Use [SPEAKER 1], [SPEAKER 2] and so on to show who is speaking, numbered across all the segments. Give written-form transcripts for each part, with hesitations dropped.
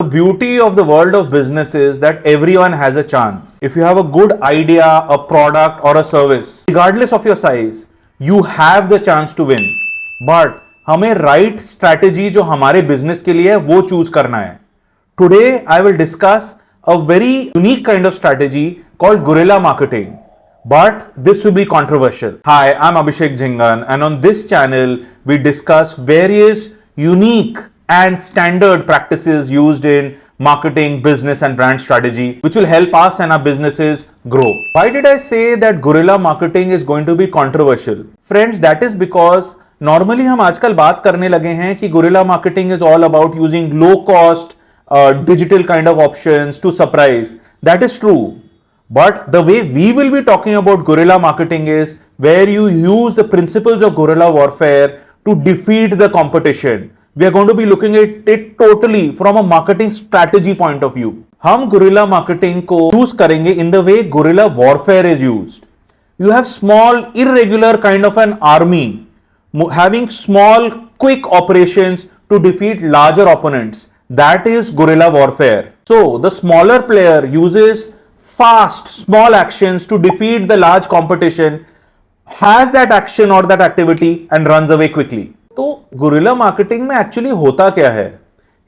[SPEAKER 1] beauty of the world of business is that everyone has a chance. If you have a good idea, a product or a service, regardless of your size, you have the chance to win. But हमें right strategy जो हमारे business के लिए है वो choose करना है. Today I will discuss a very unique kind of strategy called guerrilla marketing. But this will be controversial. Hi, I'm Abhishek Jhingan, and on this channel we discuss various unique and standard practices used in marketing, business and brand strategy, which will help us and our businesses grow. Why did I say that guerrilla marketing is going to be controversial? Friends, that is because normally हम आजकल बात करने लगे हैं कि guerrilla marketing is all about using low cost digital kind of options to surprise. That is true. But the way we will be talking about guerrilla marketing is where you use the principles of guerrilla warfare to defeat the competition. We are going to be looking at it totally from a marketing strategy point of view. हम guerrilla marketing को use करेंगे in the way guerrilla warfare is used. You have small irregular kind of an army having small quick operations to defeat larger opponents. That is guerrilla warfare. So the smaller player uses fast small actions to defeat the large competition, has that action or that activity and runs away quickly. तो guerrilla marketing में actually होता क्या है?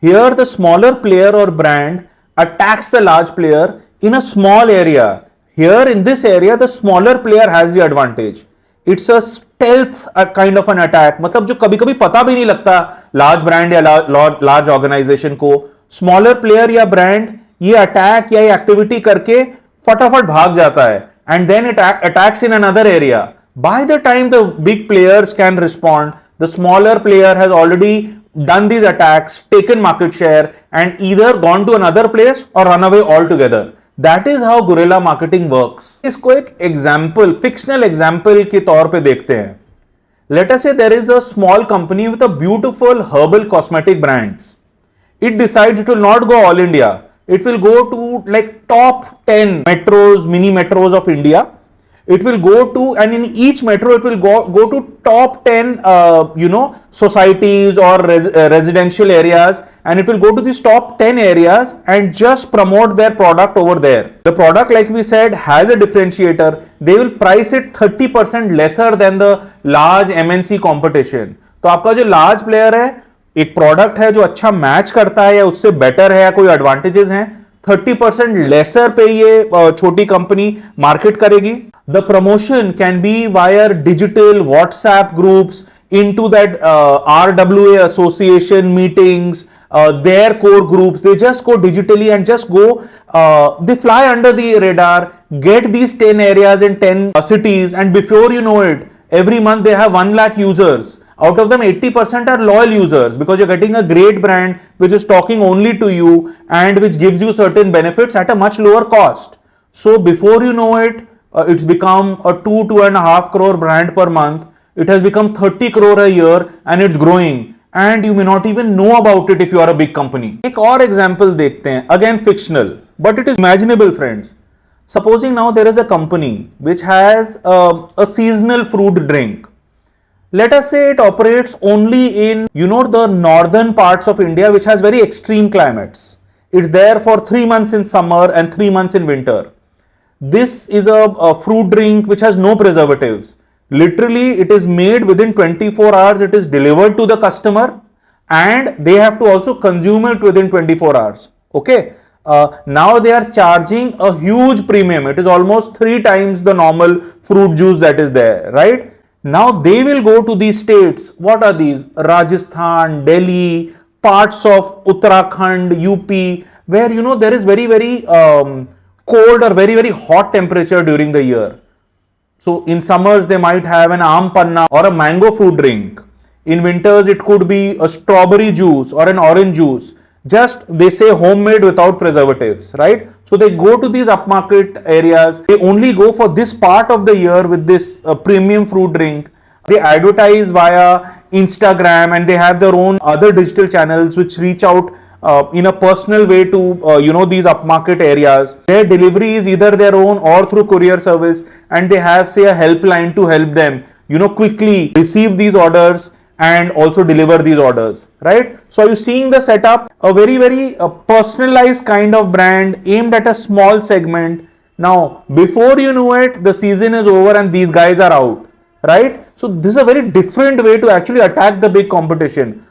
[SPEAKER 1] Here the smaller player or brand attacks the large player in a small area. Here in this area the smaller player has the advantage. It's a stealth kind of an attack. मतलब जो कभी कभी पता भी नहीं लगता large brand या large organization को, smaller player या brand ये अटैक या ये एक्टिविटी करके फटाफट भाग जाता है and then it attacks in another area. By the time the big players can respond, the smaller player has already done these attacks, taken market share and either gone to another place or run away altogether. That is how guerrilla marketing works. इसको एक example, fictional example के तौर पे देखते हैं. Let us say there is a small company with a beautiful herbal cosmetic brands. It decides it will not go all India. It will go to like top 10 metros, mini metros of India. It will go to, and in each metro it will go to top 10 societies or residential areas, and it will go to these top 10 areas and just promote their product over there. The product, like we said, has a differentiator. They will price it 30% lesser than the large MNC competition. तो आपका जो large player है, एक product है जो अच्छा match करता है या उससे बेटर है या कोई एडवांटेजेस हैं, 30% लेसर पे ये छोटी कंपनी मार्केट करेगी. The promotion can be wire digital WhatsApp groups into that RWA association meetings, their core groups. They just go digitally and just go, they fly under the radar, get these 10 areas in 10 cities, and before you know it, every month they have 1 lakh users. Out of them, 80% are loyal users because you're getting a great brand which is talking only to you and which gives you certain benefits at a much lower cost. So before you know it, it's become a 2.5 crore brand per month. It has become 30 crore a year and it's growing. And you may not even know about it if you are a big company. एक और example देखते हैं, again fictional, but it is imaginable, friends. Supposing now there is a company which has a seasonal fruit drink. Let us say it operates only in, the northern parts of India, which has very extreme climates. It's there for 3 months in summer and 3 months in winter. This is a fruit drink which has no preservatives. Literally, it is made within 24 hours. It is delivered to the customer and they have to also consume it within 24 hours. Okay. Now they are charging a huge premium. It is almost 3 times the normal fruit juice that is there, right? Now they will go to these states. What are these? Rajasthan, Delhi, parts of Uttarakhand, UP, where there is very, very cold or very, very hot temperature during the year. So in summers they might have an aam panna or a mango fruit drink. In winters it could be a strawberry juice or an orange juice. Just they say homemade without preservatives, right? So they go to these upmarket areas. They only go for this part of the year with this premium fruit drink. They advertise via Instagram and they have their own other digital channels which reach out in a personal way to these upmarket areas. Their delivery is either their own or through courier service, and they have, say, a helpline to help them quickly receive these orders and also deliver these orders, right? So are you seeing the setup? A very, very personalized kind of brand aimed at a small segment. Now, before you know it, the season is over and these guys are out, right? So this is a very different way to actually attack the big competition.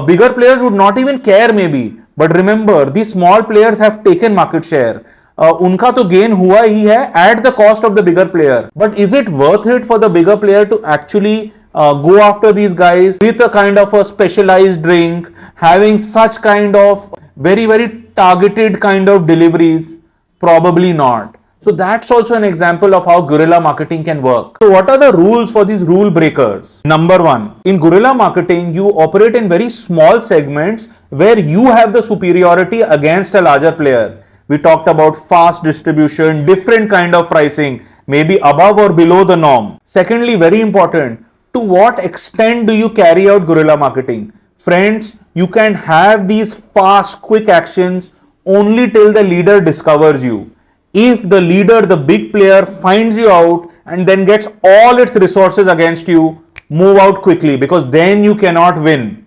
[SPEAKER 1] Bigger players would not even care maybe, but remember, these small players have taken market share. उनका तो gain हुआ ही है at the cost of the bigger player. But is it worth it for the bigger player to actually go after these guys with a kind of a specialized drink, having such kind of very, very targeted kind of deliveries? Probably not. So that's also an example of how guerrilla marketing can work. So what are the rules for these rule breakers? Number one, in guerrilla marketing, you operate in very small segments where you have the superiority against a larger player. We talked about fast distribution, different kind of pricing, maybe above or below the norm. Secondly, very important, to what extent do you carry out guerrilla marketing? Friends, you can have these fast, quick actions only till the leader discovers you. If the leader, the big player, finds you out and then gets all its resources against you, move out quickly, because then you cannot win.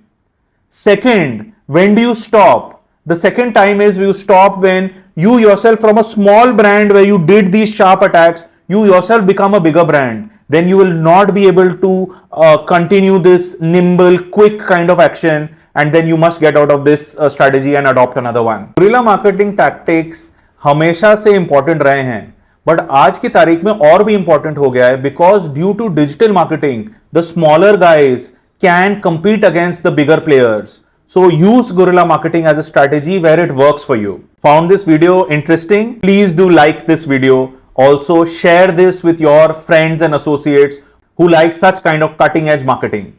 [SPEAKER 1] Second, when do you stop? The second time is you stop when you yourself, from a small brand where you did these sharp attacks, you yourself become a bigger brand. Then you will not be able to continue this nimble, quick kind of action, and then you must get out of this strategy and adopt another one. Guerrilla marketing tactics हमेशा से important रहे हैं, but आज की तारीख में और भी इंपॉर्टेंट हो गया है, because due to digital marketing the smaller guys can compete against the bigger players. So use guerrilla marketing as a strategy where it works for you. Found this video interesting? Please do like this video. Also share this with your friends and associates who like such kind of cutting edge marketing.